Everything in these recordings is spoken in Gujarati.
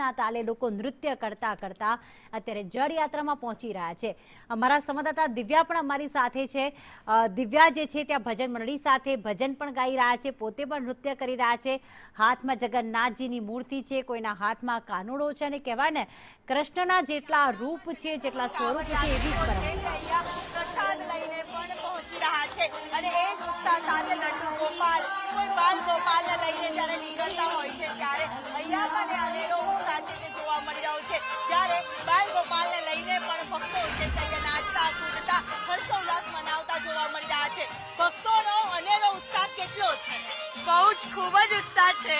ઢોલના તાલે લોકો નૃત્ય કરતા કરતા અત્યારે જળયાત્રામાં પહોંચી રહ્યા છે। અમારા સંવાદદાતા દિવ્યા પણ અમારી સાથે છે। દિવ્યા જે છે ત્યાં ભજન મંડળી સાથે ભજન પણ ગાઈ રહ્યા છે, પોતે પણ નૃત્ય કરી રહ્યા છે। હાથમાં જગન્નાથજીની મૂર્તિ છે, કોઈના હાથમાં કાનુડો છે અને કહેવાય ને કૃષ્ણના જેટલા રૂપ છે, જેટલા સ્વરૂપ છે એવી જ પ્રસાદ લઈને પણ પહોંચી રહ્યા છે અને એ જ ઉત્સાહ સાથે લડ્ડુ ગોપાલ, કોઈ બાલ ગોપાલને લઈને જ્યારે નીકળતા હોય છે ત્યારે અહીંયા પણ અનેરો ઉત્સાહ છે તે જોવા મળી રહ્યો છે। જ્યારે બાલ ગોપાલને લઈને પણ ભક્તો છે તે અહીંયા નાચતા કૂદતા હર્ષોલ્લાસ મનાવતા જોવા મળી રહ્યા છે। ભક્તોનો અનેરો ઉત્સાહ કેટલો છે? બહુ જ ખૂબ જ ઉત્સાહ છે।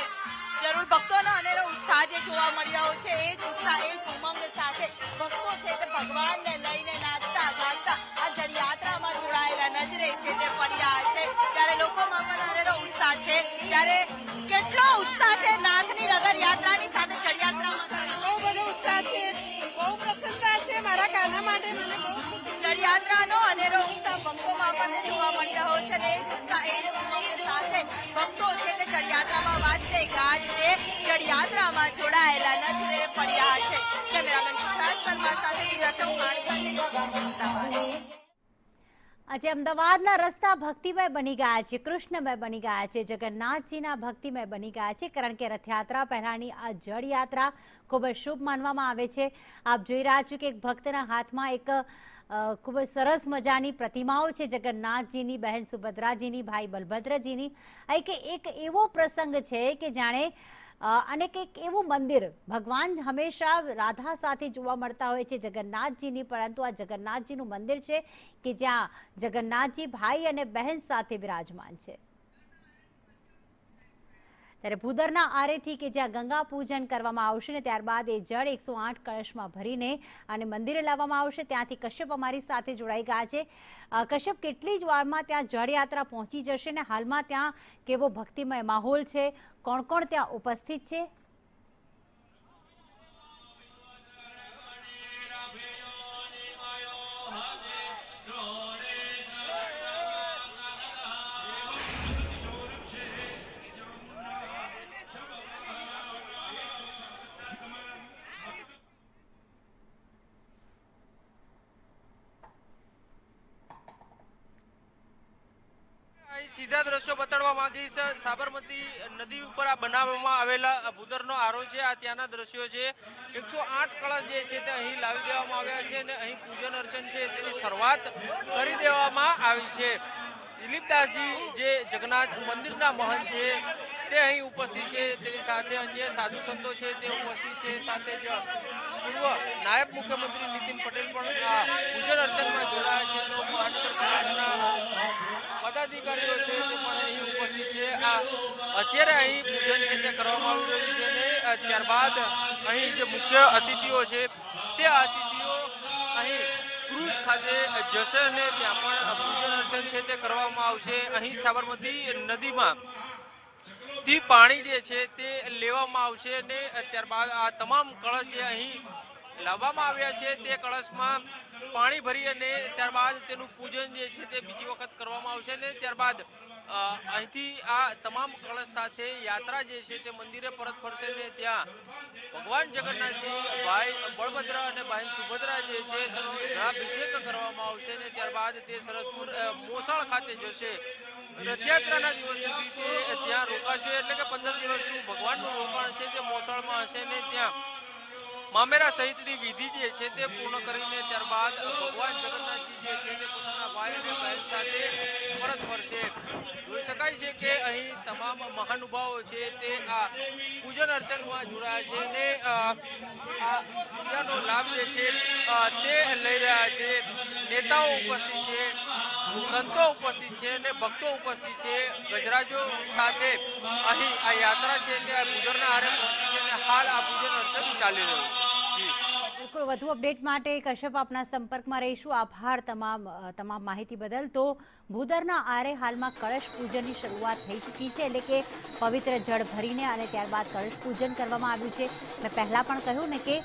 જરૂર, ભક્તોનો અનેરો ઉત્સાહ જે જોવા મળી રહ્યો છે એ જ ઉત્સાહ, એ જ ઉમંગ સાથે ભક્તો છે તે ભગવાનને લઈને નાચતા ગાતા આ જળયાત્રામાં જોડાયેલા નજરે છે તે પડી રહ્યા છે। ત્યારે લોકોમાં પણ અનેરો ઉત્સાહ છે। ત્યારે કેટલો ઉત્સાહ છે નાથની નગર યાત્રાની સાથે જળયાત્રામાં? બહુ બધો ઉત્સાહ છે, બહુ પ્રસન્નતા છે મારા કાના માટે। મને બહુ ખુશી જળયાત્રાનો અનેરો ઉત્સાહ ભક્તોમાં પણ જોવા મળી રહ્યો છે અને એ જ ઉત્સાહ, એ જ ઉમંગ સાથે ભક્તો છે તે જળયાત્રામાં વાજતે ગાજતે જળયાત્રામાં જોડાયેલા નજરે પડી રહ્યા છે। કેમેરામેન પુખરાજ પરમાર સાથે દિવ્યા ચૌહાણ, અમદાવાદ। આજે અમદાવાદના રસ્તા ભક્તિમય બની ગયા છે, કૃષ્ણમય બની ગયા છે, જગન્નાથજીના ભક્તિમય બની ગયા છે, કારણ કે રથયાત્રા પહેલાની આ જળયાત્રા ખૂબ જ શુભ માનવામાં આવે છે। આપ જોઈ રહ્યા છો કે એક ભક્તના હાથમાં એક ખૂબ જ સરસ મજાની પ્રતિમાઓ છે, જગન્નાથજીની, બહેન સુભદ્રાજીની, ભાઈ બલભદ્રજીની। એક એવો પ્રસંગ છે કે જાણે અને કંઈક એવું મંદિર, ભગવાન હંમેશા રાધા સાથે જોવા મળતા હોય છે જગન્નાથજીની, પરંતુ આ જગન્નાથજીનું મંદિર છે કે જ્યાં જગન્નાથજી ભાઈ અને બહેન સાથે બિરાજમાન છે। ત્યારે ભૂદરના આરેથી કે જ્યાં ગંગા પૂજન કરવામાં આવશે ને ત્યારબાદ એ જળ 108 કળશમાં ભરીને અને મંદિરે લાવવામાં આવશે। ત્યાંથી કશ્યપ અમારી સાથે જોડાઈ ગયા છે। કશ્યપ, કેટલી જ વારમાં ત્યાં જળયાત્રા પહોંચી જશે ને હાલમાં ત્યાં કેવો ભક્તિમય માહોલ છે, કોણ કોણ ત્યાં ઉપસ્થિત છે? સીધા દ્રશ્યો બતાડવા માંગીશ। સાબરમતી નદી ઉપર આ બનાવવામાં આવેલા ભૂદરનો આરો છે, આ ત્યાંના દ્રશ્યો છે। 108 કળશ જે છે તે અહીં લાવી દેવામાં આવ્યા છે અને અહીં પૂજન અર્ચન છે તેની શરૂઆત કરી દેવામાં આવી છે। દિલીપદાસજી જે જગન્નાથ મંદિરના મહંત છે તે અહીં ઉપસ્થિત છે, તેની સાથે અન્ય સાધુ સંતો છે તે ઉપસ્થિત છે, સાથે જ પૂર્વ નાયબ મુખ્યમંત્રી નીતિન પટેલ પણ આ પૂજન અર્ચનમાં જોડાયા છે તો મહાનગરપાલિકાના પદાધિકારીઓ છે તે પણ અહીં ઉપસ્થિત છે। આ અત્યારે અહીં પૂજન છે તે કરવામાં આવી રહ્યું છે અને ત્યારબાદ અહીં જે મુખ્ય અતિથિઓ છે તે અતિથિઓ અહીં ક્રુઝ ખાતે જશે અને ત્યાં પણ પૂજન અર્ચન છે તે કરવામાં આવશે। અહીં સાબરમતી નદીમાં થી પાણી જે છે તે લેવામાં આવશે અને ત્યારબાદ આ તમામ કળશ જે અહીં લાવવામાં આવ્યા છે તે કળશમાં પાણી ભરી અને ત્યારબાદ તેનું પૂજન જે છે તે બીજી વખત કરવામાં આવશે અને ત્યારબાદ અહીંથી આ તમામ કળશ સાથે યાત્રા જે છે તે મંદિરે પરત ફરશે ને ત્યાં ભગવાન જગન્નાથજી, ભાઈ બળભદ્ર અને બહેન સુભદ્રા જે છે તેનો જળાભિષેક કરવામાં આવશે ને ત્યારબાદ તે સરસપુર મોસાળ ખાતે જશે। રથયાત્રાના દિવસ સુધી તે ત્યાં રોકાશે, એટલે કે 15 દિવસનું ભગવાનનું રોકાણ છે તે મોસાળમાં હશે ને ત્યાં મામેરા સહિતની વિધિ જે છે તે પૂર્ણ કરીને ત્યારબાદ ભગવાન જગન્નાથજી જે છે તે પોતાના ભાઈ અને બહેન સાથે પરત ફરશે। જોઈ શકાય છે કે અહીં તમામ મહાનુભાવો છે તે આ પૂજન અર્ચનમાં જોડાયા છે અને આ પૂજાનો લાભ જે છે તે લઈ રહ્યા છે। નેતાઓ ઉપસ્થિત છે, સંતો ઉપસ્થિત છે અને ભક્તો ઉપસ્થિત છે। ગજરાજો સાથે અહીં આ યાત્રા છે તે ભૂદરના આરે પહોંચી છે અને હાલ આ પૂજન અર્ચન ચાલી રહ્યું છે। બિલકુલ, વધુ અપડેટ માટે કશ્યપ આપના સંપર્કમાં રહીશું। આભાર તમામ માહિતી બદલ। તો ભૂદરના આરે હાલમાં કળશ પૂજનની શરૂઆત થઈ ચૂકી છે, એટલે કે પવિત્ર જળ ભરીને અને ત્યારબાદ કળશ પૂજન કરવામાં આવ્યું છે। મેં પહેલાં પણ કહ્યું ને કે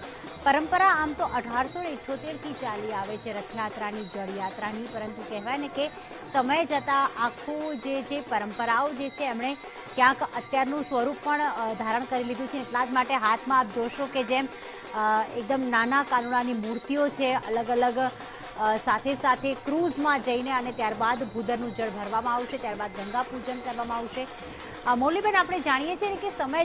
પરંપરા આમ તો 1878થી ચાલી આવે છે રથયાત્રાની, જળયાત્રાની, પરંતુ કહેવાય ને કે સમય જતાં આખું જે પરંપરાઓ જે છે એમણે ક્યાંક અત્યારનું સ્વરૂપ પણ ધારણ કરી લીધું છે. એટલા જ માટે હાથમાં આપ જોશો કે જેમ એકદમ નાના કાનુડાની મૂર્તિઓ છે, અલગ અલગ સાથે સાથે ક્રૂઝમાં જઈને અને ત્યારબાદ ભૂદરનું જળ ભરવામાં આવશે, ત્યારબાદ ગંગા પૂજન કરવામાં આવશે. મૌલીબેન, આપણે જાણીએ છીએ કે સમય